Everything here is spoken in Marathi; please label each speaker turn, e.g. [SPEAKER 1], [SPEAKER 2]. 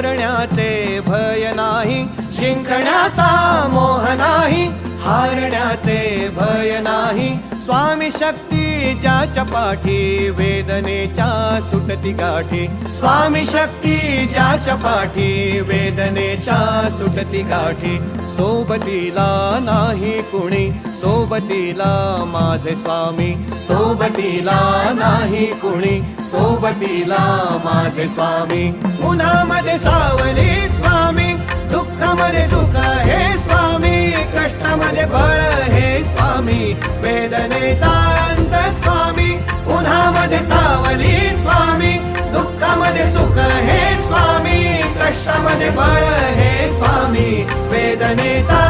[SPEAKER 1] हारण्याचे भय नाही, जिंकण्याचा मोह नाही, हारण्याचे भय नाही. स्वामी शक्ती ज्याच्या पाठी, वेदनेच्या सुटती गाठी. स्वामी शक्ती ज्याच्या पाठी, वेदनेच्या सुटती गाठी. सोबतीला नाही कुणी, सोबतीला माझे स्वामी. सोबतीला नाही कुणी, सोबतीला माझे स्वामी. उन्हामध्ये सावली स्वामी, दुःखामध्ये सुख हे स्वामी, कष्टामध्ये बळ हे स्वामी, वेदनेचा अंत स्वामी. उन्हामध्ये सावली स्वामी, दुःखामध्ये सुख हे स्वामी, कष्टामध्ये बळ हे स्वामी, वेदनेचा